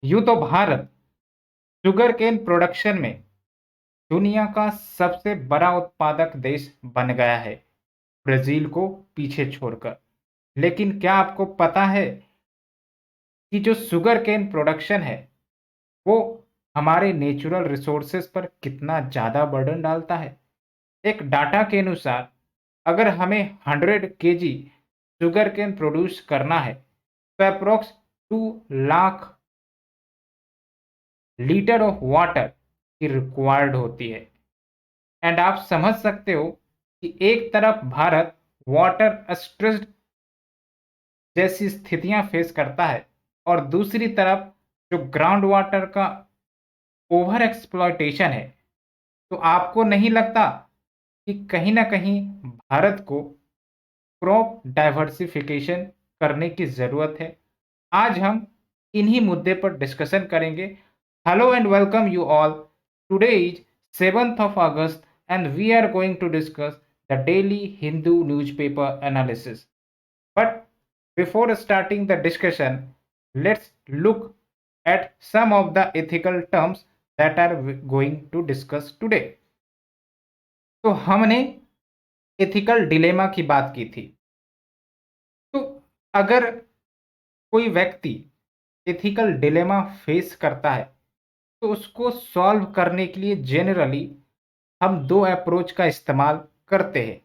यूं तो Bharat sugar cane production में दुनिया का सबसे बड़ा उत्पादक देश बन गया है, ब्राजील को पीछे छोड़कर। लेकिन क्या आपको पता है कि जो शुगर केन प्रोडक्शन है वो हमारे नेचुरल रिसोर्सेज पर कितना ज़्यादा बर्डन डालता है? एक डाटा के अनुसार अगर हमें 100 केजी शुगर केन प्रोड्यूस करना है तो approx 2 lakh litre of water की रिक्वायर्ड होती है। एंड आप समझ सकते हो कि एक तरफ भारत वाटर स्ट्रेस्ड जैसी स्थितियां फेस करता है और दूसरी तरफ जो ग्राउंड वाटर का ओवर एक्सप्लॉयटेशन है। तो आपको नहीं लगता कि कहीं ना कहीं भारत को क्रॉप डाइवर्सिफिकेशन करने की ज़रूरत है? आज हम इन्हीं मुद्दे पर डिस्कशन करेंगे। Hello and welcome you all. Today is 7th of August and we are going to discuss the daily Hindu newspaper analysis. But before starting the discussion, let's look at some of the ethical terms that are going to discuss today. तो हमने ethical dilemma की बात की थी। तो अगर कोई व्यक्ति एथिकल डिलेमा फेस करता है तो उसको सॉल्व करने के लिए जनरली हम दो अप्रोच का इस्तेमाल करते हैं।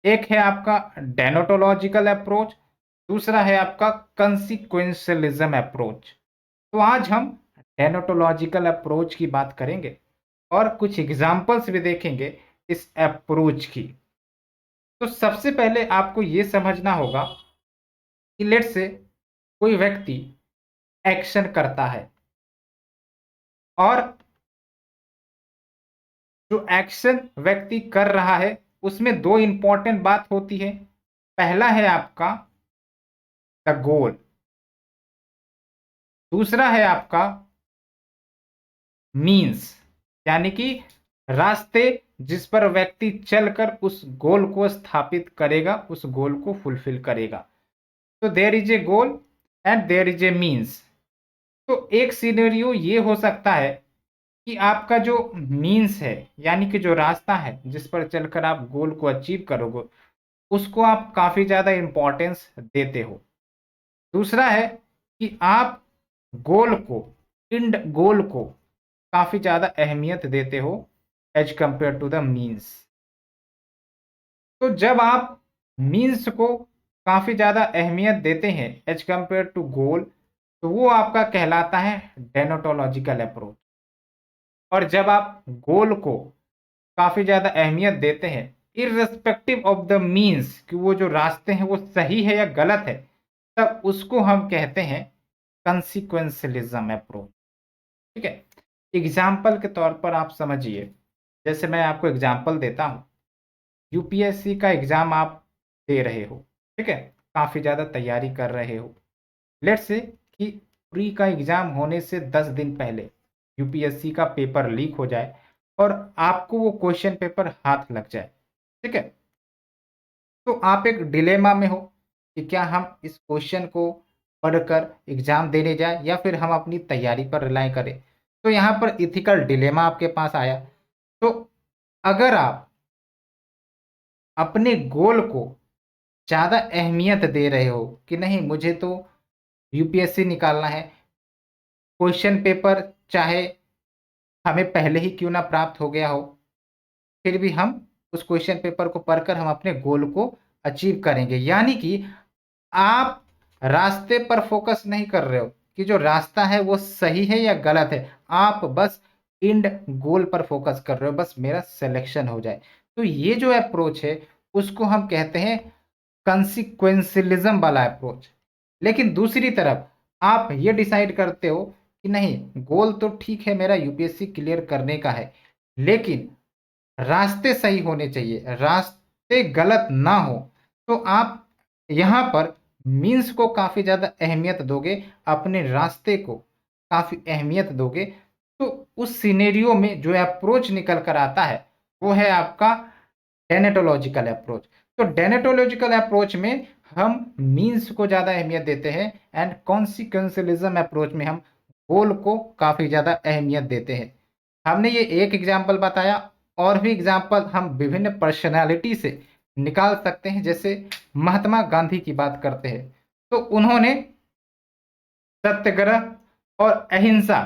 एक है आपका डेनोटोलॉजिकल अप्रोच, दूसरा है आपका कंसिक्वेंशलिज्म अप्रोच। तो आज हम डेनोटोलॉजिकल अप्रोच की बात करेंगे और कुछ एग्जाम्पल्स भी देखेंगे इस अप्रोच की। तो सबसे पहले आपको ये समझना होगा कि लेट्स से कोई व्यक्ति एक्शन करता है और जो एक्शन व्यक्ति कर रहा है उसमें दो इंपॉर्टेंट बात होती है। पहला है आपका द गोल, दूसरा है आपका मीन्स, यानी कि रास्ते जिस पर व्यक्ति चलकर उस गोल को स्थापित करेगा, उस गोल को फुलफिल करेगा। तो there is a goal and there is a means. तो एक सिनेरियो ये हो सकता है कि आपका जो मीन्स है, यानी कि जो रास्ता है जिस पर चलकर आप गोल को अचीव करोगे, उसको आप काफी ज्यादा इंपॉर्टेंस देते हो। दूसरा है कि आप गोल को, इंड गोल को काफी ज्यादा अहमियत देते हो as compare to the means. तो जब आप मीन्स को काफी ज्यादा अहमियत देते हैं एज कंपेयर टू गोल, तो वो आपका कहलाता है डेनोटोलॉजिकल अप्रोच। और जब आप गोल को काफी ज्यादा अहमियत देते हैं इररिस्पेक्टिव ऑफ द मीन्स, कि वो जो रास्ते हैं वो सही है या गलत है, तब उसको हम कहते हैं कंसिक्वेंशलिज्म अप्रोच। ठीक है। एग्जाम्पल के तौर पर आप समझिए, जैसे मैं आपको एग्जाम्पल देता हूं। यूपीएससी का एग्जाम आप दे रहे हो, ठीक है, काफी ज्यादा तैयारी कर रहे हो। लेट्स से कि प्री का एग्जाम होने से 10 दिन पहले यूपीएससी का पेपर लीक हो जाए और आपको वो क्वेश्चन पेपर हाथ लग जाए। ठीक है। तो आप एक डिलेमा में हो कि क्या हम इस क्वेश्चन को पढ़कर एग्जाम देने जाए या फिर हम अपनी तैयारी पर रिलाय करें। तो यहाँ पर इथिकल डिलेमा आपके पास आया। तो अगर आप अपने गोल को ज़्यादा अहमियत दे रहे हो कि नहीं, मुझे तो यूपीएससी निकालना है, क्वेश्चन पेपर चाहे हमें पहले ही क्यों ना प्राप्त हो गया हो, फिर भी हम उस क्वेश्चन पेपर को पढ़कर हम अपने गोल को अचीव करेंगे। यानी कि आप रास्ते पर फोकस नहीं कर रहे हो कि जो रास्ता है वो सही है या गलत है, आप बस इंड गोल पर फोकस कर रहे हो, बस मेरा सिलेक्शन हो जाए। तो ये जो अप्रोच है उसको हम कहते हैं कंसिक्वेंशलिज्म वाला अप्रोच। लेकिन दूसरी तरफ आप ये डिसाइड करते हो कि नहीं, गोल तो ठीक है मेरा यूपीएससी क्लियर करने का है, लेकिन रास्ते सही होने चाहिए, रास्ते गलत ना हो। तो आप यहाँ पर मीन्स को काफी ज्यादा अहमियत दोगे, अपने रास्ते को काफी अहमियत दोगे। तो उस सिनेरियो में जो अप्रोच निकल कर आता है वो है आपका डेनेटोलॉजिकल अप्रोच। तो डेनेटोलॉजिकल अप्रोच में हम मीन्स को ज्यादा अहमियत देते हैं एंड कॉन्सिक्वेंशलिज्म अप्रोच में हम गोल को काफ़ी ज़्यादा अहमियत देते हैं। हमने ये एक एग्जाम्पल बताया, और भी एग्जाम्पल हम विभिन्न पर्सनालिटी से निकाल सकते हैं। जैसे महात्मा गांधी की बात करते हैं, तो उन्होंने सत्याग्रह और अहिंसा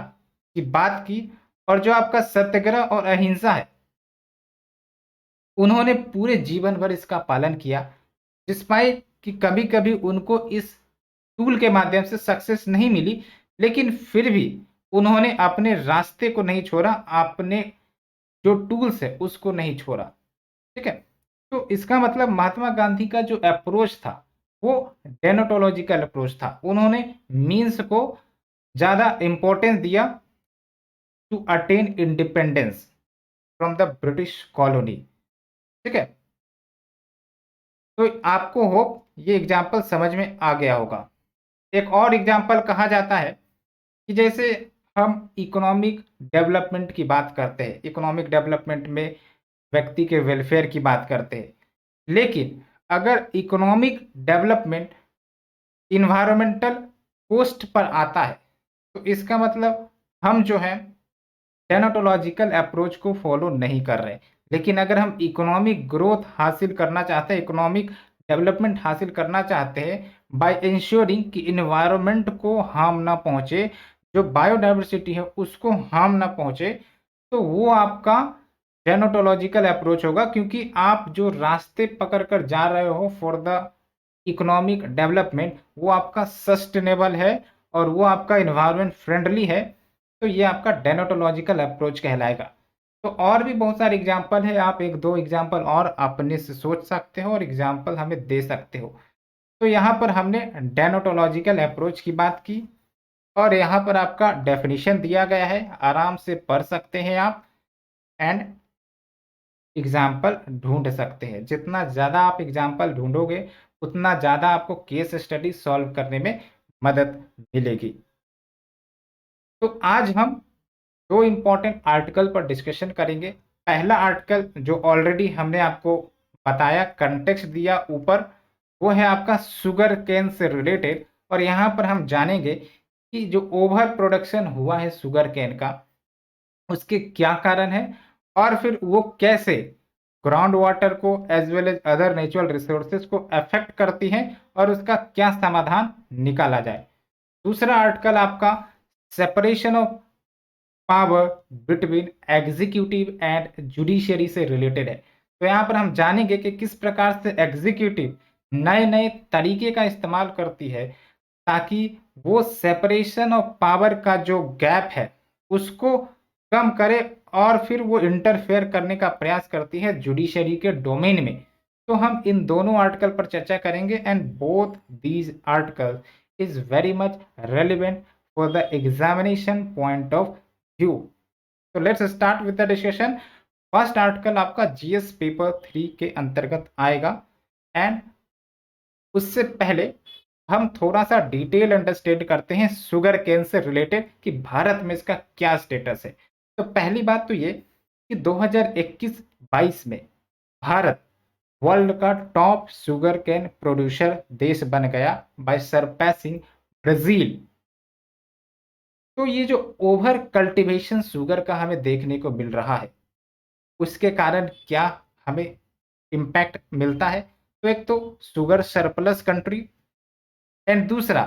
की बात की, और जो आपका सत्याग्रह और अहिंसा है, उन्होंने पूरे जीवन भर इसका पालन किया, डिस्पाइट कि कभी-कभी उनको इस टूल के माध्यम से सक्सेस नहीं मिली, लेकिन फिर भी उन्होंने अपने रास्ते को नहीं छोड़ा, अपने जो टूल्स है उसको नहीं छोड़ा। ठीक है? तो इसका मतलब महात्मा गांधी का जो अप्रोच था, वो डेनोटोलॉजिकल अप्रोच था। उन्होंने मीन्स को ज़्यादा इम्पोर्टेंस दिया to attain independence from the British colony. ठीक है? तो आपको होप ये एग्जाम्पल समझ में आ गया होगा। एक और एग्जाम्पल कहा जाता है कि जैसे हम इकोनॉमिक डेवलपमेंट की बात करते हैं, इकोनॉमिक डेवलपमेंट में व्यक्ति के वेलफेयर की बात करते हैं, लेकिन अगर इकोनॉमिक डेवलपमेंट इन्वायरमेंटल कोस्ट पर आता है, तो इसका मतलब हम जो है डेनोटोलॉजिकल अप्रोच को फॉलो नहीं कर रहे। लेकिन अगर हम इकोनॉमिक ग्रोथ हासिल करना चाहते हैं, इकोनॉमिक डेवलपमेंट हासिल करना चाहते हैं बाय इंश्योरिंग कि इन्वायरमेंट को हार्म ना पहुंचे, जो बायोडाइवर्सिटी है उसको हार्म ना पहुंचे, तो वो आपका डेनोटोलॉजिकल अप्रोच होगा। क्योंकि आप जो रास्ते पकड़ कर जा रहे हो फॉर द इकोनॉमिक डेवलपमेंट, वो आपका सस्टेनेबल है और वो आपका इन्वायरमेंट फ्रेंडली है, तो ये आपका डेनोटोलॉजिकल अप्रोच कहलाएगा। तो और भी बहुत सारे एग्जाम्पल है, आप एक दो एग्जाम्पल और अपने से सोच सकते हो और एग्जाम्पल हमें दे सकते हो। तो यहाँ पर हमने डेनोटोलॉजिकल अप्रोच की बात की, और यहाँ पर आपका डेफिनेशन दिया गया है, आराम से पढ़ सकते हैं आप, एंड एग्जाम्पल ढूंढ सकते हैं। जितना ज़्यादा आप एग्जाम्पल ढूंढोगे, उतना ज़्यादा आपको केस स्टडी सॉल्व करने में मदद मिलेगी। तो आज हम दो इंपॉर्टेंट आर्टिकल पर डिस्कशन करेंगे। पहला आर्टिकल जो ऑलरेडी हमने आपको बताया, कंटेक्स्ट दिया ऊपर, वो है आपका शुगर केन से रिलेटेड, और यहाँ पर हम जानेंगे कि जो ओवर प्रोडक्शन हुआ है शुगर केन का, उसके क्या कारण है, और फिर वो कैसे ग्राउंड वाटर को as well as other natural resources को अफेक्ट करती हैं, और उसका क्या समाधान निकाला जाए। दूसरा आर्टिकल आपका separation of power between executive and judiciary से रिलेटेड है। तो यहाँ पर हम जानेंगे कि किस प्रकार से एग्जीक्यूटिव नए नए तरीके का इस्तेमाल करती है ताकि वो सेपरेशन ऑफ पावर का जो गैप है उसको कम करे, और फिर वो इंटरफेयर करने का प्रयास करती है जुडिशरी के डोमेन में। तो हम इन दोनों आर्टिकल पर चर्चा करेंगे, and both these article is very much relevant for the examination point of view. तो let's start with the discussion. First article आपका जीएस पेपर 3 के अंतर्गत आएगा, एंड उससे पहले हम थोड़ा सा डिटेल अंडरस्टैंड करते हैं शुगर केन से रिलेटेड कि भारत में इसका क्या स्टेटस है। तो पहली बात तो ये कि 2021-22 में भारत वर्ल्ड का टॉप शुगर केन प्रोड्यूसर देश बन गया बाय सरपैसिंग ब्राजील। तो ये जो ओवर कल्टीवेशन शुगर का हमें देखने को मिल रहा है, उसके कारण क्या हमें इम्पैक्ट मिलता है। तो एक तो शुगर सरप्लस कंट्री, एंड दूसरा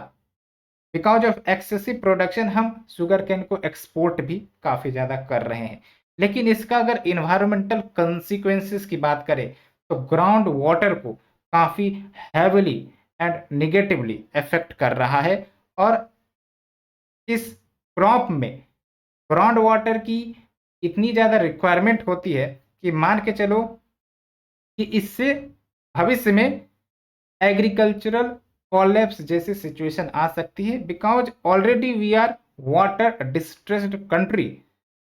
बिकॉज ऑफ एक्सेसिव प्रोडक्शन हम शुगर केन को एक्सपोर्ट भी काफ़ी ज़्यादा कर रहे हैं। लेकिन इसका अगर इन्वायरमेंटल कंसिक्वेंसेस की बात करें, तो ग्राउंड वाटर को काफ़ी हैविली एंड निगेटिवली इफेक्ट कर रहा है, और इस क्रॉप में ग्राउंड वाटर की इतनी ज़्यादा रिक्वायरमेंट होती है कि मान के चलो कि इससे भविष्य में एग्रीकल्चरल कोलैप्स जैसी सिचुएशन आ सकती है, because already we are water distressed country.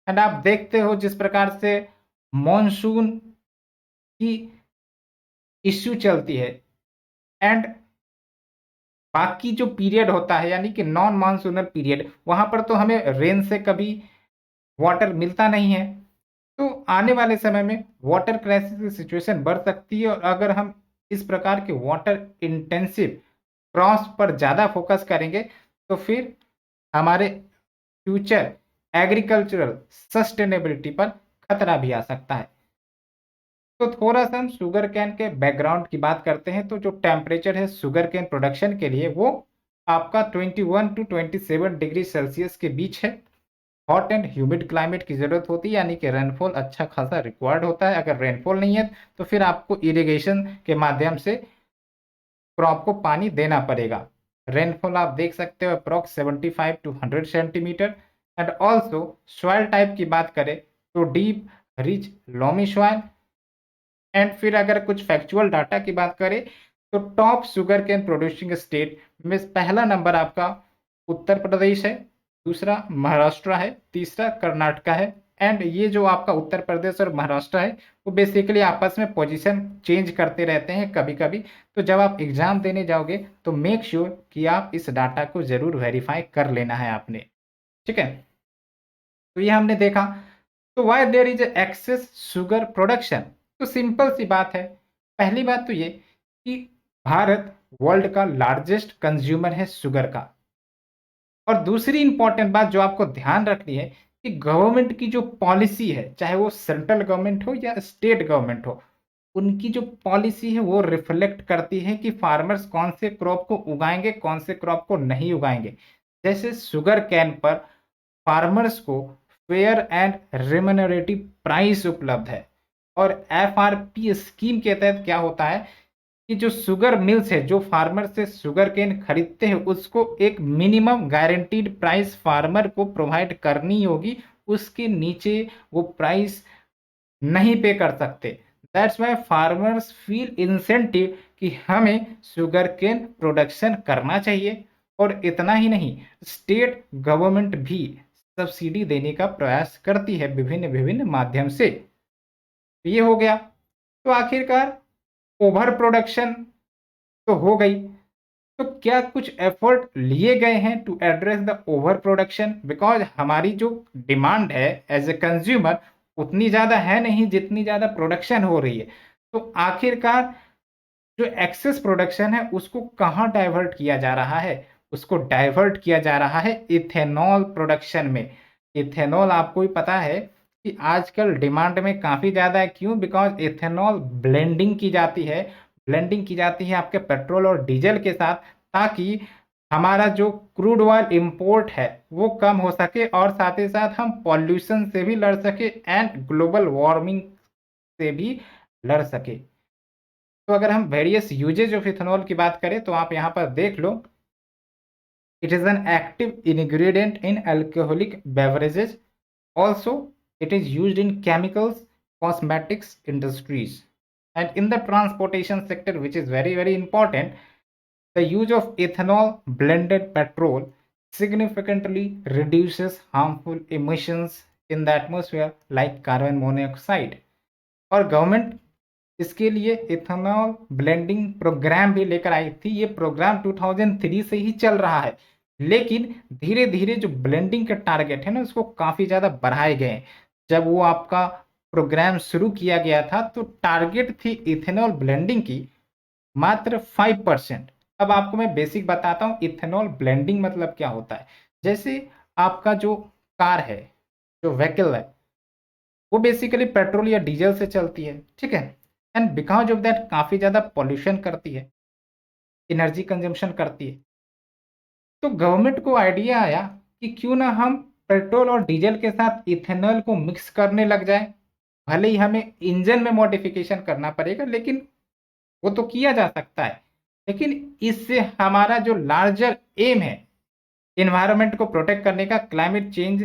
And आप देखते हो जिस प्रकार से मॉनसून की इश्यू चलती है, एंड बाकी जो पीरियड होता है यानी कि नॉन मानसूनल पीरियड, वहां पर तो हमें रेन से कभी वाटर मिलता नहीं है। तो आने वाले समय में वाटर क्राइसिस की सिचुएशन बढ़ सकती है, और अगर हम इस प्रकार के वाटर इंटेंसिव क्रॉप्स पर ज़्यादा फोकस करेंगे, तो फिर हमारे फ्यूचर एग्रीकल्चरल सस्टेनेबिलिटी पर खतरा भी आ सकता है। तो थोड़ा सा हम शुगर कैन के बैकग्राउंड की बात करते हैं। तो जो टेम्परेचर है शुगर कैन प्रोडक्शन के लिए वो आपका 21 टू 27 डिग्री सेल्सियस के बीच है। हॉट एंड ह्यूमिड क्लाइमेट की जरूरत होती है, यानी कि रेनफॉल अच्छा खासा रिक्वायर्ड होता है। अगर रेनफॉल नहीं है तो फिर आपको इरिगेशन के माध्यम से क्रॉप को पानी देना पड़ेगा। रेनफॉल आप देख सकते हो approx 75 to 100 centimetre. And also soil type की बात करें तो deep, rich, loamy soil. And फिर अगर कुछ फैक्चुअल डाटा की बात करें तो top sugar cane producing state में पहला नंबर आपका उत्तर प्रदेश है, दूसरा महाराष्ट्र है, तीसरा कर्नाटका है। एंड ये जो आपका उत्तर प्रदेश और महाराष्ट्र है वो बेसिकली आपस में पोजीशन चेंज करते रहते हैं कभी कभी। तो जब आप एग्जाम देने जाओगे तो मेक श्योर कि आप इस डाटा को जरूर वेरीफाई कर लेना है आपने, ठीक है। तो ये हमने देखा। तो why there is excess sugar production. तो सिंपल सी बात है। पहली बात तो ये कि भारत वर्ल्ड का लार्जेस्ट कंज्यूमर है शुगर का। और दूसरी इंपॉर्टेंट बात जो आपको ध्यान रखनी है कि गवर्नमेंट की जो पॉलिसी है, चाहे वो सेंट्रल गवर्नमेंट हो या स्टेट गवर्नमेंट हो, उनकी जो पॉलिसी है वो रिफ्लेक्ट करती है कि फार्मर्स कौन से क्रॉप को उगाएंगे, कौन से क्रॉप को नहीं उगाएंगे। जैसे शुगर कैन पर फार्मर्स को फेयर एंड रेम्यूनरेटिव प्राइस उपलब्ध है। और एफआरपी स्कीम के तहत क्या होता है कि जो शुगर मिल्स है जो फार्मर से शुगर केन खरीदते हैं उसको एक मिनिमम गारंटीड प्राइस फार्मर को प्रोवाइड करनी होगी, उसके नीचे वो प्राइस नहीं पे कर सकते। That's why farmers feel incentive कि हमें शुगर केन प्रोडक्शन करना चाहिए। और इतना ही नहीं, स्टेट गवर्नमेंट भी सब्सिडी देने का प्रयास करती है विभिन्न विभिन्न माध्यम से। तो ये हो गया। तो आखिरकार ओवर प्रोडक्शन तो हो गई। तो क्या कुछ एफर्ट लिए गए हैं to address the over production? Because हमारी जो डिमांड है एज ए कंज्यूमर उतनी ज़्यादा है नहीं जितनी ज़्यादा प्रोडक्शन हो रही है। तो आखिरकार जो एक्सेस प्रोडक्शन है उसको कहाँ डाइवर्ट किया जा रहा है? उसको डाइवर्ट किया जा रहा है इथेनॉल प्रोडक्शन में। इथेनॉल आपको ही पता है कि आजकल डिमांड में काफ़ी ज़्यादा है। क्यों? बिकॉज इथेनॉल ब्लेंडिंग की जाती है, ब्लेंडिंग की जाती है आपके पेट्रोल और डीजल के साथ, ताकि हमारा जो क्रूड ऑयल इंपोर्ट है वो कम हो सके और साथ ही साथ हम पॉल्यूशन से भी लड़ सके एंड ग्लोबल वार्मिंग से भी लड़ सके। तो अगर हम वेरियस यूजेज ऑफ इथेनॉल की बात करें तो आप यहाँ पर देख लो। It is an active ingredient in alcoholic beverages. Also it is used in chemicals, cosmetics industries and in the transportation sector, which is very very important. The use of ethanol blended petrol significantly reduces harmful emissions in the atmosphere like carbon monoxide. और government इसके लिए ethanol blending programme भी लेकर आई थी। ये programme 2003 से ही चल रहा है, लेकिन धीरे धीरे जो ब्लेंडिंग का टारगेट है ना उसको काफ़ी ज़्यादा बढ़ाए गए हैं। जब वो आपका प्रोग्राम शुरू किया गया था तो टारगेट थी इथेनॉल ब्लेंडिंग की मात्र 5%। अब आपको मैं बेसिक बताता हूँ इथेनॉल ब्लेंडिंग मतलब क्या होता है। जैसे आपका जो कार है, जो व्हीकल है, वो बेसिकली पेट्रोल या डीजल से चलती है, ठीक है। एंड बिकॉज ऑफ दैट काफ़ी ज़्यादा पॉल्यूशन करती है, एनर्जी कंजम्पशन करती है। तो गवर्नमेंट को आइडिया आया कि क्यों ना हम पेट्रोल और डीजल के साथ इथेनॉल को मिक्स करने लग जाए। भले ही हमें इंजन में मॉडिफिकेशन करना पड़ेगा लेकिन वो तो किया जा सकता है। लेकिन इससे हमारा जो लार्जर एम है इन्वायरमेंट को प्रोटेक्ट करने का, क्लाइमेट चेंज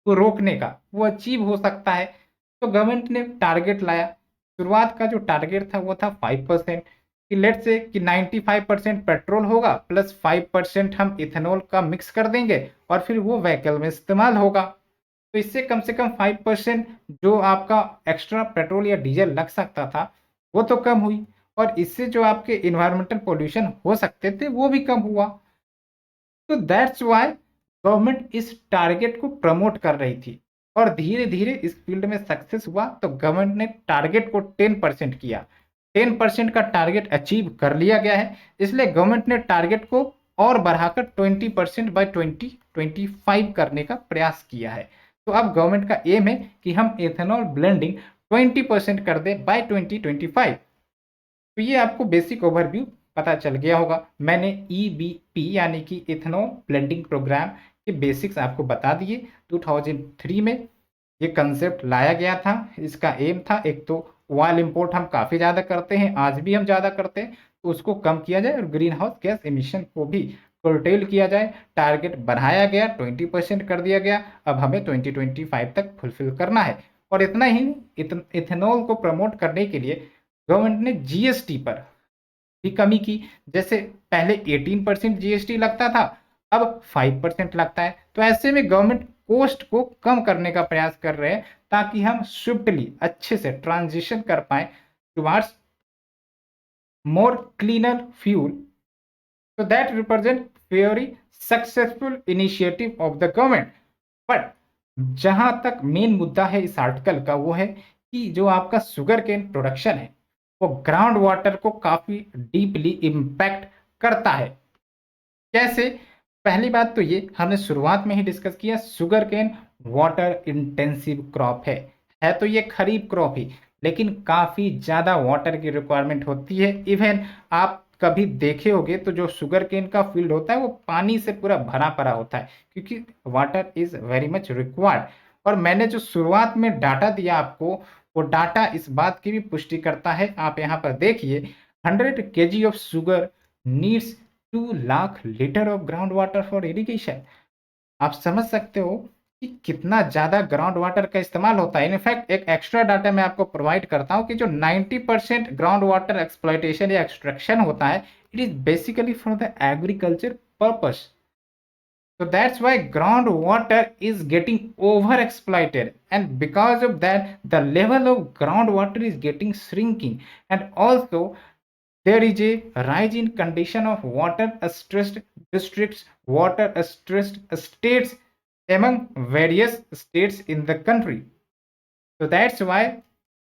को रोकने का, वो अचीव हो सकता है। तो गवर्नमेंट ने टारगेट लाया। शुरुआत का जो टारगेट था वो था 5%, कि लेट्स से कि 95% पेट्रोल होगा प्लस 5% हम इथेनॉल का मिक्स कर देंगे और फिर वो व्हीकल में इस्तेमाल होगा। तो इससे कम से कम 5% जो आपका एक्स्ट्रा पेट्रोल या डीजल लग सकता था वो तो कम हुई, और इससे जो आपके इन्वायरमेंटल पोल्यूशन हो सकते थे वो भी कम हुआ। तो दैट्स वाई गवर्नमेंट इस टारगेट को प्रमोट कर रही थी और धीरे धीरे इस फील्ड में सक्सेस हुआ। तो गवर्नमेंट ने टारगेट को 10% किया। 10% का टारगेट अचीव कर लिया गया है, इसलिए गवर्नमेंट ने टारगेट को और बढ़ाकर 20% बाय 2025 करने का प्रयास किया है। तो अब गवर्नमेंट का एम है कि हम एथेनॉल ब्लेंडिंग 20% कर दे बाय 2025। तो ये आपको बेसिक ओवरव्यू पता चल गया होगा। मैंने ईबीपी यानी कि इथेनॉल ब्लेंडिंग प्रोग्राम के बेसिक्स आपको बता दिए। 2003 में ये कंसेप्ट लाया गया था। इसका एम था, एक तो ऑयल इंपोर्ट हम काफ़ी ज़्यादा करते हैं, आज भी हम ज़्यादा करते हैं, तो उसको कम किया जाए और ग्रीन हाउस गैस एमिशन को भी कर्टेल किया जाए। टारगेट बढ़ाया गया, 20% कर दिया गया। अब हमें 2025 तक फुलफिल करना है। और इतना ही नहीं, इथेनॉल को प्रमोट करने के लिए गवर्नमेंट ने जीएसटी पर भी कमी की। जैसे पहले 18% जीएसटी लगता था, अब 5% लगता है। तो ऐसे में गवर्नमेंट कोस्ट को कम करने का प्रयास कर रहे हैं ताकि हम स्विफ्टली अच्छे से ट्रांजिशन कर पाए towards more cleaner fuel. So that represent very successful initiative of the government। But जहां तक मेन मुद्दा है इस आर्टिकल का वो है कि जो आपका शुगर केन प्रोडक्शन है वो ग्राउंड वाटर को काफी डीपली इम्पैक्ट करता है। कैसे? पहली बात तो ये हमने शुरुआत में ही डिस्कस किया, sugar cane water intensive crop है तो ये खरीफ क्रॉप ही, लेकिन काफी ज्यादा वाटर की रिक्वायरमेंट होती है। इवन आप कभी देखे होंगे तो जो शुगर केन का फील्ड होता है वो पानी से पूरा भरा पड़ा होता है, क्योंकि water is very much required. और मैंने जो शुरुआत में डाटा दिया आपको, वो डाटा इस बात की भी पुष्टि करता है। आप यहाँ पर देखिए, 100 kg of sugar needs 2 lakh litre of ground water for irrigation. आप समझ सकते हो कि कितना ज्यादा ग्राउंड वाटर का इस्तेमाल होता है। इनफैक्ट एक एक्स्ट्रा डाटा मैं आपको प्रोवाइड करता हूं कि जो 90% ग्राउंड वाटर एक्सप्लॉयटेशन या एक्सट्रैक्शन होता है, it is basically for the agriculture purpose. So that's why groundwater is getting over exploited, and because of that the level of groundwater is getting shrinking, and also there is a rise in condition of water stressed districts, water stressed states among various states in the country। So that's why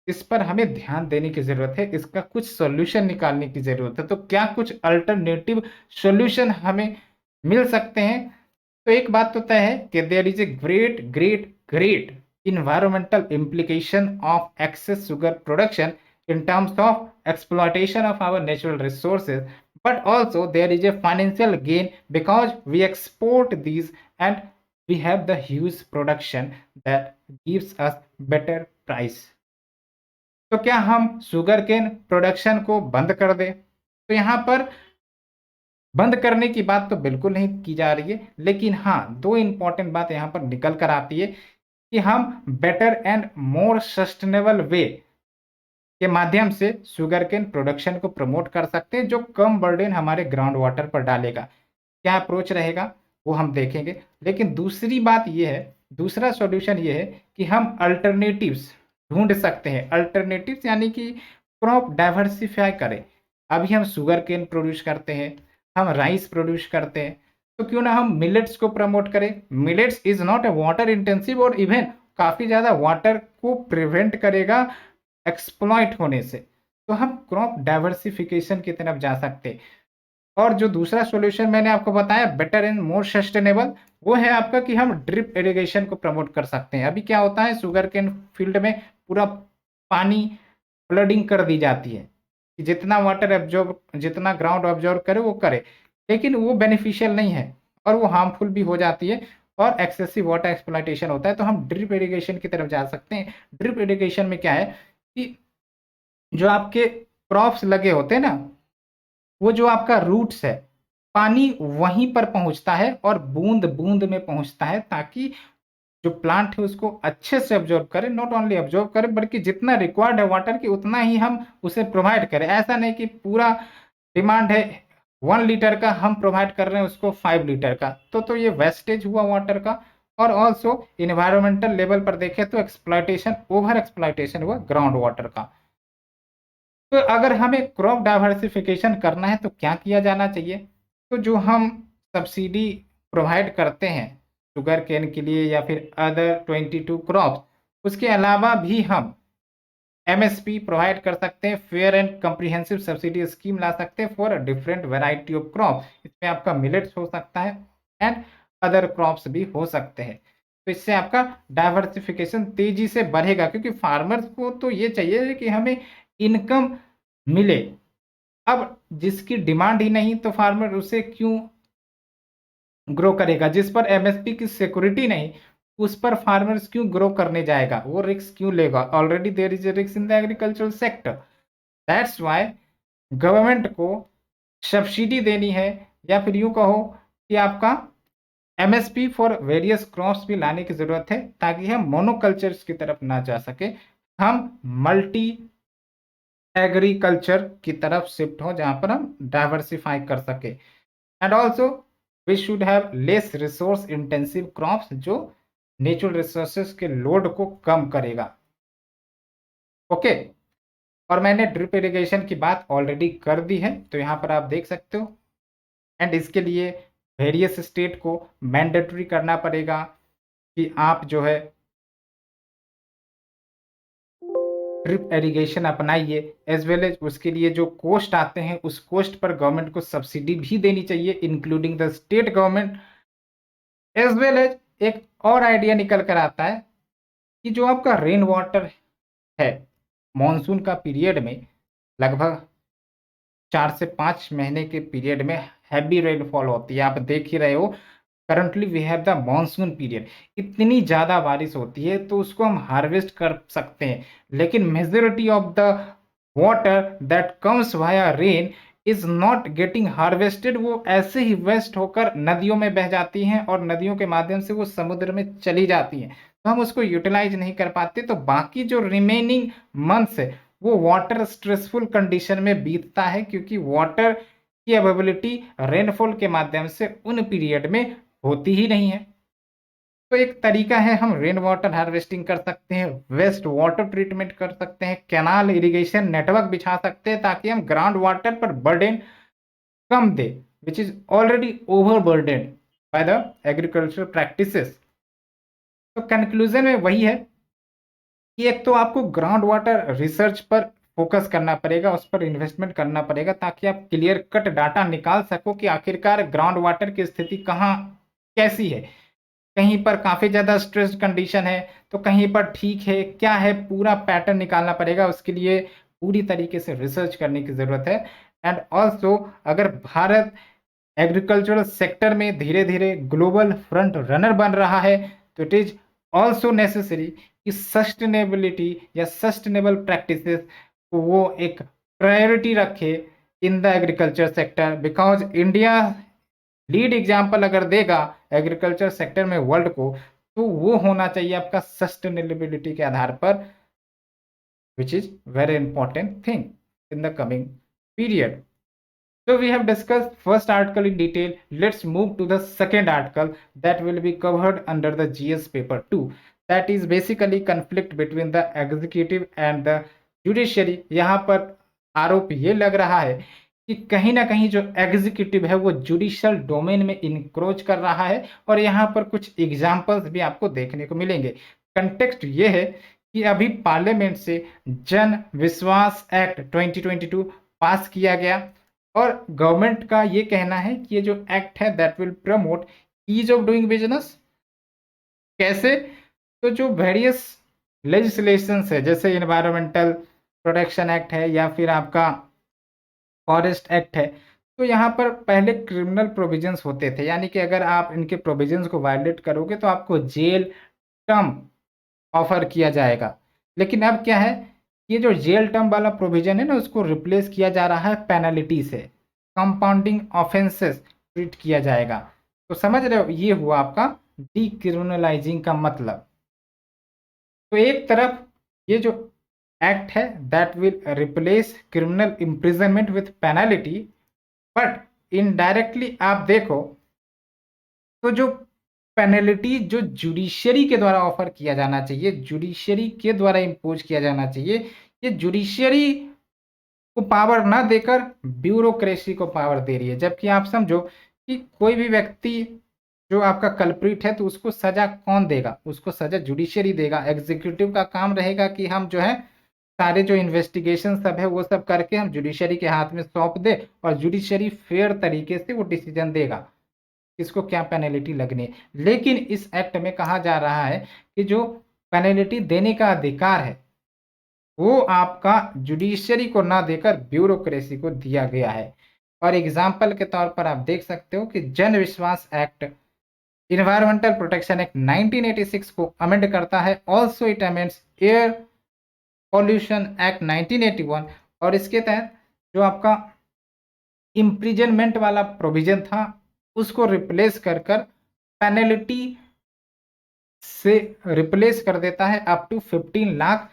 इस पर हमें ध्यान देने की जरूरत है, इसका कुछ सॉल्यूशन निकालने की जरूरत है। तो क्या कुछ अल्टरनेटिव सॉल्यूशन हमें मिल सकते हैं? तो एक बात तो तय है कि there is a great great great environmental implication of excess sugar production in terms of exploitation of our natural resources, but also there is a financial gain because we export these and we have the huge production that gives us better price। तो क्या हम sugar cane production को बंद कर दें? तो यहाँ पर बंद करने की बात तो बिल्कुल नहीं की जा रही है, लेकिन हाँ, दो इंपॉर्टेंट बात यहाँ पर निकल कर आती है कि हम बेटर एंड मोर सस्टेनेबल वे के माध्यम से शुगर केन प्रोडक्शन को प्रमोट कर सकते हैं, जो कम बर्डन हमारे ग्राउंड वाटर पर डालेगा। क्या अप्रोच रहेगा वो हम देखेंगे। लेकिन दूसरी बात ये है, दूसरा सॉल्यूशन ये है कि हम अल्टरनेटिव्स ढूंढ सकते हैं। अल्टरनेटिव्स यानी कि क्रॉप डाइवर्सिफाई करें। अभी हम शुगर केन प्रोड्यूस करते हैं, हम राइस प्रोड्यूस करते हैं, तो क्यों ना हम मिलेट्स को प्रमोट करें। Millets is not A water intensive और इवन काफी ज्यादा वाटर को प्रिवेंट करेगा एक्सप्लॉइट होने से। तो हम क्रॉप डाइवर्सिफिकेशन की तरफ जा सकते हैं। और जो दूसरा सॉल्यूशन मैंने आपको बताया बेटर एंड मोर सस्टेनेबल, वो है आपका कि हम ड्रिप इरिगेशन को प्रमोट कर सकते हैं। अभी क्या होता है, शुगर केन फील्ड में पूरा पानी फ्लडिंग कर दी जाती है कि जितना वाटर एब्जॉर्ब, जितना ग्राउंड एब्जॉर्ब करे वो करे, लेकिन वो बेनिफिशियल नहीं है और वो हार्मफुल भी हो जाती है और एक्सेसिव वाटर एक्सप्लॉयटेशन होता है। तो हम ड्रिप इरिगेशन की तरफ जा सकते हैं। ड्रिप इरिगेशन में क्या है कि जो आपके क्रॉप्स लगे होते हैं ना, वो जो आपका रूट्स है, पानी वहीं पर पहुंचता है और बूंद बूंद में पहुंचता है, ताकि जो प्लांट है उसको अच्छे से ऑब्जॉर्व करे। नॉट ओनली ऑब्जॉर्व करे बल्कि जितना रिक्वायर्ड है वाटर की उतना ही हम उसे प्रोवाइड करें। ऐसा नहीं कि पूरा डिमांड है 1 लीटर का, हम प्रोवाइड कर रहे हैं उसको 5 लीटर का, तो ये वेस्टेज हुआ वाटर का। और ऑल्सो इन्वायरमेंटल लेवल पर देखें तो एक्सप्लॉयटेशन, ओवर एक्सप्लॉयटेशन हुआ ग्राउंड वाटर का। तो अगर हमें क्रॉप डाइवर्सिफिकेशन करना है तो क्या किया जाना चाहिए? तो जो हम सब्सिडी प्रोवाइड करते हैं शुगर केन के लिए या फिर अदर 22 क्रॉप्स, उसके अलावा भी हम एमएसपी प्रोवाइड कर सकते हैं, fair and comprehensive subsidy scheme ला सकते हैं for different variety of crop. इसमें आपका मिलेट्स हो सकता है एंड अदर क्रॉप्स भी हो सकते हैं। तो इससे आपका डाइवर्सिफिकेशन तेजी से बढ़ेगा, क्योंकि फार्मर्स को तो ये चाहिए कि हमें इनकम मिले। अब जिसकी डिमांड ही नहीं तो फार्मर उसे क्यों ग्रो करेगा? जिस पर एमएसपी की सिक्योरिटी नहीं, उस पर फार्मर्स क्यों ग्रो करने जाएगा? वो रिस्क क्यों लेगा? Already there is a risk in the agricultural sector. That's why government को सब्सिडी देनी है, या फिर यूं कहो कि आपका एमएसपी फॉर वेरियस क्रॉप्स भी लाने की जरूरत है, ताकि हम मोनोकल्चर्स की तरफ ना जा सके, हम मल्टी एग्रीकल्चर की तरफ शिफ्ट हो, जहां पर हम डाइवर्सिफाई कर सके। And also we should have less resource intensive crops, जो नेचुरल रिसोर्सेज के लोड को कम करेगा। ओके, और मैंने ड्रिप इरिगेशन की बात ऑलरेडी कर दी है, तो यहाँ पर आप देख सकते हो। एंड इसके लिए वेरियस स्टेट को मैंडेटरी करना पड़ेगा कि आप जो है ड्रिप इरिगेशन अपनाइए, एज वेल एज उसके लिए जो कोस्ट आते हैं उस कोस्ट पर गवर्नमेंट को सब्सिडी भी देनी चाहिए, including the state government. As well as एक और आइडिया निकल कर आता है कि जो आपका रेन वाटर है, मॉनसून का पीरियड में लगभग 4 से 5 महीने के पीरियड में हैवी रेनफॉल होती है। आप देख ही रहे हो, currently we have the monsoon period, इतनी ज़्यादा बारिश होती है तो उसको हम हार्वेस्ट कर सकते हैं। लेकिन majority of the water that comes via rain is not getting harvested, वो ऐसे ही वेस्ट होकर नदियों में बह जाती हैं और नदियों के माध्यम से वो समुद्र में चली जाती हैं, तो हम उसको यूटिलाइज नहीं कर पाते। तो बाकी जो रिमेनिंग मंथ्स है वो वाटर स्ट्रेसफुल कंडीशन में बीतता है, क्योंकि वाटर की अवेलेबिलिटी रेनफॉल के माध्यम से उन पीरियड में होती ही नहीं है। तो एक तरीका है, हम रेन वाटर हार्वेस्टिंग कर सकते हैं, वेस्ट वाटर ट्रीटमेंट कर सकते हैं, कैनाल इरिगेशन नेटवर्क बिछा सकते हैं, ताकि हम ग्राउंड वाटर पर burden come they, which is already over burden by the agriculture practices. तो कंक्लूजन में वही है कि एक तो आपको ग्राउंड वाटर रिसर्च पर फोकस करना पड़ेगा, उस पर इन्वेस्टमेंट करना पड़ेगा, ताकि आप क्लियर कट डाटा निकाल सको कि आखिरकार ग्राउंड वाटर की स्थिति कहाँ कैसी है। कहीं पर काफी ज्यादा स्ट्रेस्ड कंडीशन है तो कहीं पर ठीक है, क्या है, पूरा पैटर्न निकालना पड़ेगा। उसके लिए पूरी तरीके से रिसर्च करने की जरूरत है। एंड ऑल्सो अगर भारत एग्रीकल्चरल सेक्टर में धीरे धीरे ग्लोबल फ्रंट रनर बन रहा है, तो इट इज ऑल्सो नेसेसरी कि सस्टेनेबिलिटी या सस्टेनेबल प्रैक्टिसेस को वो एक प्रायोरिटी रखे in the agriculture sector, because India lead example अगर देगा एग्रीकल्चर सेक्टर में वर्ल्ड को, तो वो होना चाहिए आपका सस्टेनेबिलिटी के आधार पर, which is very important thing in the coming period. So we have discussed first article in detail. Let's move to the second article that will be covered under the GS paper 2. That is basically conflict between the executive and the judiciary. यहाँ पर आरोप ये लग रहा है कि कहीं ना कहीं जो एग्जीक्यूटिव है वो जुडिशियल डोमेन में इंक्रोच कर रहा है, और यहाँ पर कुछ एग्जाम्पल्स भी आपको देखने को मिलेंगे। कंटेक्स्ट ये है कि अभी पार्लियामेंट से जन विश्वास एक्ट 2022 पास किया गया, और गवर्नमेंट का ये कहना है कि ये जो एक्ट है that will promote ease of doing business. कैसे? तो जो वेरियस लेजिस्लेशंस है, जैसे इन्वायरमेंटल प्रोटेक्शन एक्ट है या फिर आपका फॉरेस्ट एक्ट है, तो यहाँ पर पहले क्रिमिनल प्रोविजंस होते थे, यानी कि अगर आप इनके प्रोविजंस को वायलेट करोगे तो आपको जेल टर्म ऑफर किया जाएगा। लेकिन अब क्या है, ये जो जेल टर्म वाला प्रोविजन है ना, उसको रिप्लेस किया जा रहा है पेनल्टी से, कंपाउंडिंग ऑफेंसेस ट्रीट किया जाएगा। तो समझ रहे हो, ये हुआ आपका डीक्रिमिनलाइजिंग का मतलब। तो एक तरफ ये जो एक्ट है that will replace criminal imprisonment with penalty, but indirectly आप देखो तो जो पेनल्टी जो जुडिशरी के द्वारा ऑफर किया जाना चाहिए, जुडिशरी के द्वारा इम्पोज किया जाना चाहिए, ये जुडिशरी को पावर ना देकर ब्यूरोक्रेसी को पावर दे रही है। जबकि आप समझो कि कोई भी व्यक्ति जो आपका कल्प्रिट है तो उसको सजा कौन देगा? उसको सजा जुडिशरी देगा। एग्जीक्यूटिव का काम रहेगा कि हम जो है सारे जो इन्वेस्टिगेशन सब है वो सब करके हम जुडिशरी के हाथ में सौंप दे और जुडिशरी फेयर तरीके से वो डिसीजन देगा किसको क्या पेनल्टी लगनी है। लेकिन इस एक्ट में कहा जा रहा है कि जो पेनल्टी देने का अधिकार है वो आपका जुडिशरी को ना देकर ब्यूरोक्रेसी को दिया गया है। और एग्जाम्पल के तौर पर आप देख सकते हो कि जन विश्वास एक्ट इन्वायरमेंटल प्रोटेक्शन एक्ट 1986 को अमेंड करता है। Also it amends air pollution act 1981 और इसके तहत जो आपका इम्प्रिजनमेंट वाला प्रोविजन था उसको रिप्लेस कर पेनल्टी से रिप्लेस कर देता है अप टू 15 लाख।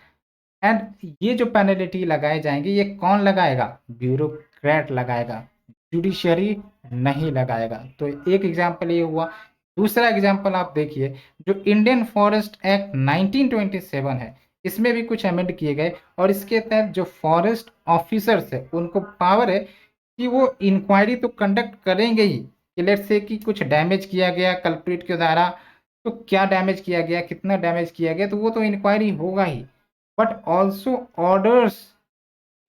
एंड ये जो पेनल्टी लगाए जाएंगे ये कौन लगाएगा? ब्यूरोक्रेट लगाएगा, जुडिशरी नहीं लगाएगा। तो एक एग्जांपल ये हुआ। दूसरा एग्जांपल आप देखिए, जो इंडियन फॉरेस्ट एक्ट 1927 है इसमें भी कुछ अमेंड किए गए और इसके तहत जो फॉरेस्ट ऑफिसर्स है उनको पावर है कि वो इंक्वायरी तो कंडक्ट करेंगे ही कि लेट्स से कि कुछ डैमेज किया गया कल्प्रिट के द्वारा, तो क्या डैमेज किया गया, कितना डैमेज किया गया, तो वो तो इंक्वायरी होगा ही। बट ऑल्सो ऑर्डर्स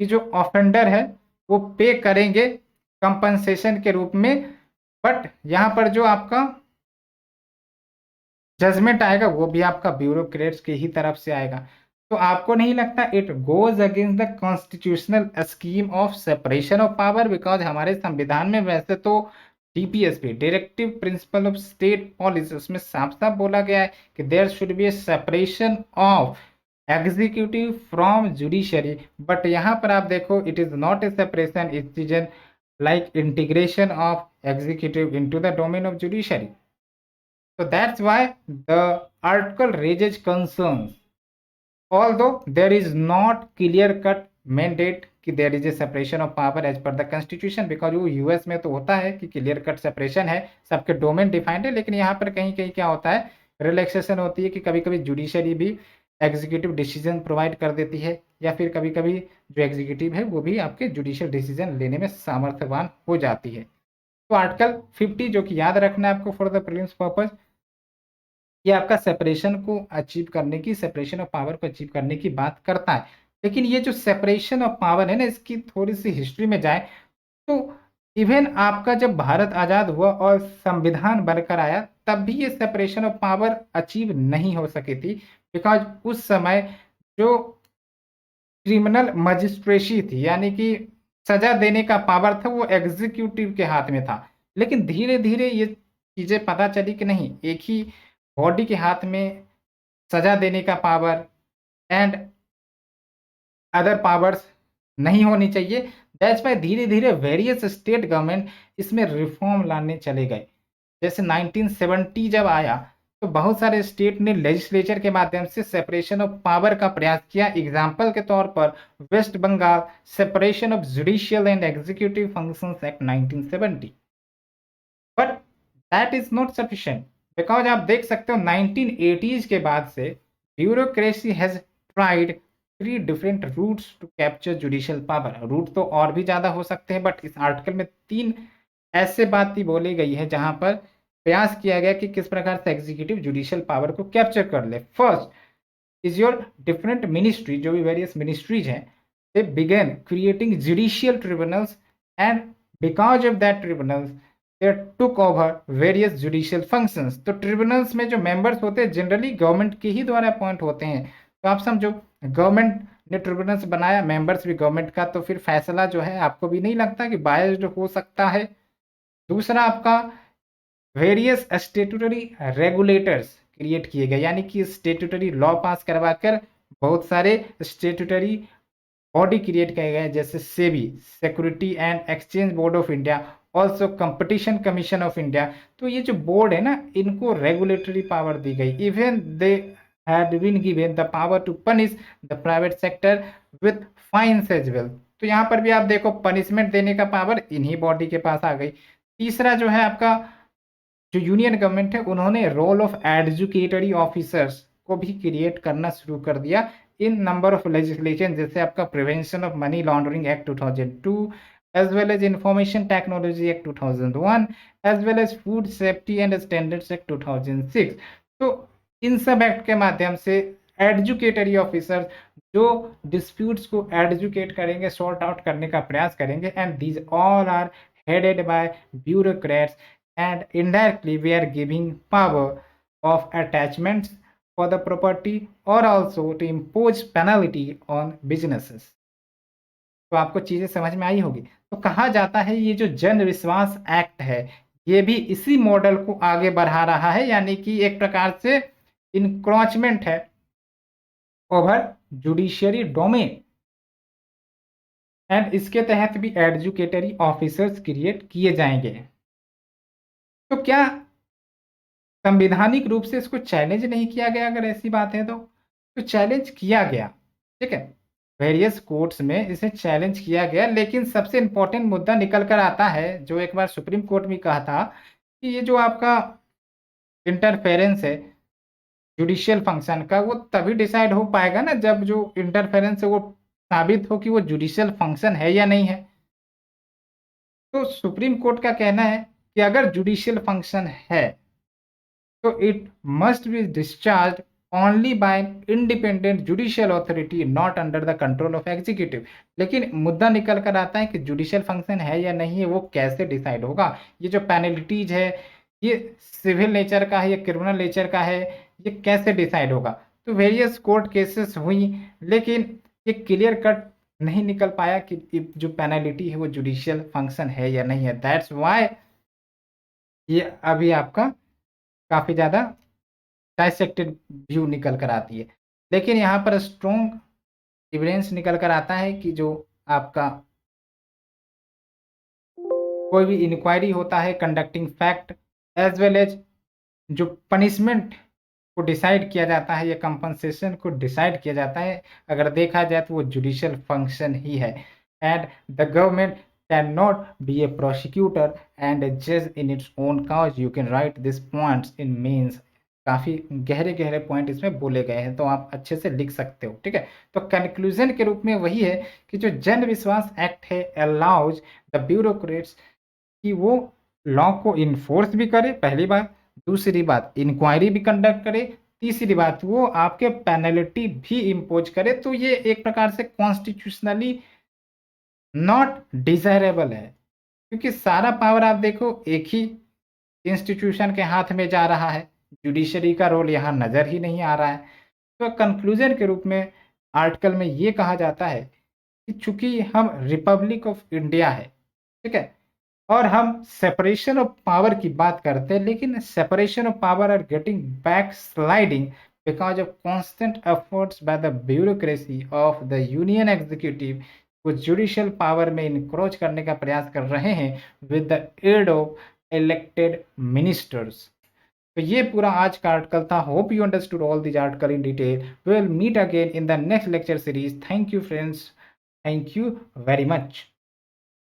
कि जो ऑफेंडर है वो पे करेंगे कंपनसेशन के रूप में। बट यहाँ पर जो आपका जजमेंट आएगा वो भी आपका ब्यूरोक्रेट्स की ही तरफ से आएगा। तो आपको नहीं लगता it goes against the constitutional scheme of separation of power? Because हमारे संविधान में वैसे तो DPSP directive principle of state policy उसमें साफ साफ बोला गया है कि there should be a separation of executive from judiciary. But यहाँ पर आप देखो it is not a separation, it is an like integration of executive into the domain of judiciary. So that's why the article raises concerns, although there is not clear cut mandate कि there is a separation of power as per the constitution, because वो US में तो होता है कि clear cut separation है, सबके domain defined है। लेकिन यहाँ पर कहीं कहीं क्या होता है, रिलैक्सेशन होती है कि कभी कभी जुडिशरी भी एग्जीक्यूटिव डिसीजन प्रोवाइड कर देती है या फिर कभी कभी जो एग्जीक्यूटिव है वो भी आपके जुडिशियल डिसीजन लेने में सामर्थ्यवान हो जाती है। तो आर्टिकल 50 जो कि याद रखना है आपको फॉर द प्रीलिम्स पर्पज, ये आपका सेपरेशन को अचीव करने की, सेपरेशन ऑफ पावर को अचीव करने की बात करता है। लेकिन ये जो सेपरेशन ऑफ पावर है ना, इसकी थोड़ी सी हिस्ट्री में जाए तो इवन आपका जब भारत आजाद हुआ और संविधान बनकर आया तब भी ये सेपरेशन ऑफ पावर अचीव नहीं हो सकी थी। बिकॉज उस समय जो क्रिमिनल मजिस्ट्रेसी थी यानी कि सजा देने का पावर था वो एग्जीक्यूटिव के हाथ में था। लेकिन धीरे धीरे ये चीजें पता चली कि नहीं, एक ही बॉडी के हाथ में सजा देने का पावर एंड अदर पावर्स नहीं होनी चाहिए। दैट्स वाई धीरे धीरे वेरियस स्टेट गवर्नमेंट इसमें रिफॉर्म लाने चले गए। जैसे 1970 जब आया तो बहुत सारे स्टेट ने लेजिस्लेचर के माध्यम से सेपरेशन ऑफ पावर का प्रयास किया। एग्जाम्पल के तौर पर West Bengal separation of judicial and executive functions act 1970। But that is not sufficient because आप देख सकते हो 1980s के बाद से bureaucracy has tried 3 different routes to capture judicial power. Route तो और भी ज्यादा हो सकते हैं बट इस आर्टिकल में 3 ऐसे बात ही बोली गई है जहां पर प्रयास किया गया कि किस प्रकार से एग्जीक्यूटिव जुडिशियल पावर को कैप्चर कर ले। First is your different ministry, जो भी वेरियस मिनिस्ट्रीज हैं, they begin creating judicial tribunals and because of that tribunals they took over various judicial functions. तो ट्रिब्यूनल्स में जो मेंबर्स होते हैं जनरली गवर्नमेंट के ही द्वारा अपॉइंट होते हैं। तो आप समझो गवर्नमेंट ने ट्रिब्यूनल्स बनाया, मेंबर्स भी गवर्नमेंट का, तो फिर फैसला जो है आपको भी नहीं लगता कि बायस्ड हो सकता है। दूसरा आपका वेरियस स्टेटूटरी रेगुलेटर्स क्रिएट किए गए, यानी कि स्टेटूटरी लॉ पास करवाकर बहुत सारे स्टेटूटरी बॉडी क्रिएट किए गए जैसे SEBI security and exchange board of India, also competition commission of India. तो ये जो बोर्ड है ना इनको रेगुलेटरी पावर दी गई। Even they had been given the power to punish the private sector with fines as well। तो यहाँ पर भी आप देखो पनिशमेंट देने का पावर इन्हीं बॉडी के पास आ गई। तीसरा जो है आपका जो यूनियन गवर्नमेंट है उन्होंने रोल ऑफ एडजुकेटरी ऑफिसर्स को भी क्रिएट करना शुरू कर दिया इन नंबर ऑफ लेजिस्लेशन, जैसे आपका prevention of money laundering act 2002 as well as information technology act 2001 as well as food safety and standards act 2006। तो इन सब एक्ट के माध्यम से एडजुकेटरी ऑफिसर जो डिस्प्यूट्स को एडजुकेट करेंगे, सॉर्ट आउट करने का प्रयास करेंगे, and these all are headed by bureaucrats and indirectly we are giving power of attachments for the property or also to impose penalty on businesses। तो आपको चीजें समझ में आई होगी। तो कहा जाता है ये जो जन विश्वास एक्ट है ये भी इसी मॉडल को आगे बढ़ा रहा है, यानी कि एक प्रकार से इंक्रोचमेंट है ओवर जुडिशियरी डोमेन, एंड इसके तहत भी एडजुकेटरी ऑफिसर्स क्रिएट किए जाएंगे। तो क्या संवैधानिक रूप से इसको चैलेंज नहीं किया गया? अगर ऐसी बात है तो चैलेंज किया गया, ठीक है, वेरियस कोर्ट्स में इसे चैलेंज किया गया। लेकिन सबसे इंपॉर्टेंट मुद्दा निकल कर आता है जो एक बार सुप्रीम कोर्ट में कहा था कि ये जो आपका इंटरफेरेंस है जुडिशियल फंक्शन का वो तभी डिसाइड हो पाएगा ना जब जो इंटरफेरेंस है वो साबित हो कि वो जुडिशियल फंक्शन है या नहीं है। तो सुप्रीम कोर्ट का कहना है कि अगर जुडिशियल फंक्शन है तो it must be discharge only by independent judicial authority not under the control of executive. लेकिन मुद्दा निकल कर आता है कि जुडिशियल फंक्शन है या नहीं है वो कैसे डिसाइड होगा? ये जो पेनल्टीज है ये सिविल नेचर का है या क्रिमिनल नेचर का है, ये कैसे डिसाइड होगा? तो वेरियस कोर्ट केसेस हुई लेकिन ये क्लियर कट नहीं निकल पाया कि जो पेनल्टी है वो जुडिशियल फंक्शन है या नहीं है। दैट्स वाई ये अभी आपका काफी ज्यादा डाइसेक्टेड व्यू निकल कर आती है। लेकिन यहाँ पर स्ट्रॉन्ग एविडेंस निकल कर आता है कि जो आपका कोई भी इंक्वायरी होता है conducting fact as well as जो पनिशमेंट को डिसाइड किया जाता है या कंपनसेशन को डिसाइड किया जाता है, अगर देखा जाए तो वो जुडिशियल फंक्शन ही है। And the government can not be a prosecutor and a जज in its own cause. You can write this points in means. काफ़ी गहरे गहरे पॉइंट इसमें बोले गए हैं तो आप अच्छे से लिख सकते हो, ठीक है। तो कंक्लूजन के रूप में वही है कि जो जन विश्वास एक्ट है अलाउज द ब्यूरोक्रेट्स कि वो लॉ को इन्फोर्स भी करे, पहली बात। दूसरी बात इंक्वायरी भी कंडक्ट करे। तीसरी बात वो आपके पेनल्टी भी इम्पोज करे। तो ये एक प्रकार से कॉन्स्टिट्यूशनली नॉट डिजायरेबल है क्योंकि सारा पावर आप देखो एक ही इंस्टीट्यूशन के हाथ में जा रहा है, जुडिशरी का रोल यहाँ नजर ही नहीं आ रहा है। तो कंक्लूजन के रूप में आर्टिकल में ये कहा जाता है कि चूंकि हम रिपब्लिक ऑफ इंडिया है, ठीक है, और हम सेपरेशन ऑफ पावर की बात करते हैं, लेकिन separation of power are getting back sliding because of constant efforts by the bureaucracy of the union executive को जुडिशियल पावर में इनक्रोच करने का प्रयास कर रहे हैं with the aid of elected ministers. तो ये पूरा आज का आर्टिकल था। Hope you understood all this article in detail. We will meet again in the next lecture series. Thank you friends, thank you very much.